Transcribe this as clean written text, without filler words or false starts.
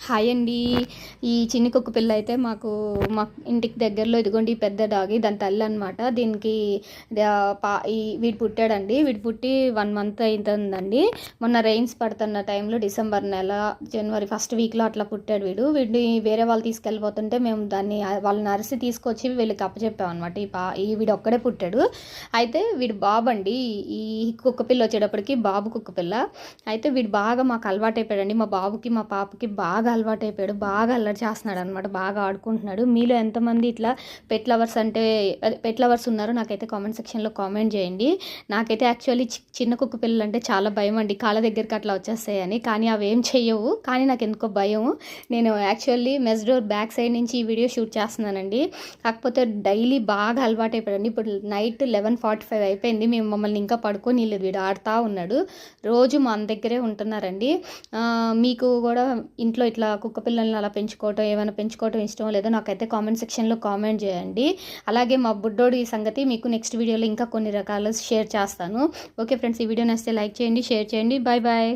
Hi అండి. ఈ చిన్ని కుక్క పిల్ల అయితే మా ఇంటికి దగ్గరలో ఇదిగోండి ఈ పెద్ద డాగి దాని తల్లి అనమాట. దీనికి వీడు పుట్టాడండి. వీడు పుట్టి 1 మంత్ అవుతుందండి. మొన్న రెయిన్స్ పడుతున్న టైంలో డిసెంబర్ నెల జనవరి ఫస్ట్ వీక్లో అట్లా పుట్టాడు వీడిని వేరే వాళ్ళు తీసుకెళ్ళిపోతుంటే మేము దాన్ని వాళ్ళని అరిసి తీసుకొచ్చి వీళ్ళకి అప్పచెప్పామన్నమాట. వీడు ఒక్కడే పుట్టాడు. అయితే వీడు బాబు అండి. ఈ కుక్క పిల్ల వచ్చేటప్పటికి బాబు కుక్క పిల్ల. అయితే వీడు బాగా మాకు అలవాటు అయిపోయాడండి. మా బాబుకి మా పాపకి బాగా అలవాటు అయిపోయాడు. బాగా అల్లరి చేస్తున్నాడు అనమాట. బాగా ఆడుకుంటున్నాడు. మీలో ఎంతమంది ఇట్లా పెట్ లవర్స్ పెట్ లవర్స్ ఉన్నారో నాకైతే కామెంట్ సెక్షన్లో కామెంట్ చేయండి. నాకైతే యాక్చువల్లీ చిన్న కుక్క పిల్లలు అంటే చాలా భయం అండి. కాళ్ళ దగ్గరికి అట్లా వచ్చేస్తాయని. కానీ అవి ఏం చెయ్యవు. కానీ నాకు ఎందుకో భయం. నేను actually mess door back side నుంచి ఈ వీడియో షూట్ చేస్తున్నానండి. కాకపోతే డైలీ బాగా అలవాటు అయిపోయాడండి. ఇప్పుడు నైట్ 11:45 అయిపోయింది. మేము మమ్మల్ని ఇంకా పడుకొని వీడు ఆడుతూ ఉన్నాడు. రోజు మా దగ్గరే ఉంటున్నారండి. మీకు కూడా ఇంట్లో ఇట్లా కుక్క పిల్లల్ని అలా పెంచుకోవటం ఏమైనా పెంచుకోవటం ఇష్టం లేదో నాకైతే కామెంట్ సెక్షన్లో కామెంట్ చేయండి. అలాగే మా బుడ్డోడి సంగతి మీకు నెక్స్ట్ వీడియోలో ఇంకా కొన్ని రకాలు షేర్ చేస్తాను. ఓకే ఫ్రెండ్స్, ఈ వీడియో నచ్చితే లైక్ చేయండి, షేర్ చేయండి. Bye bye.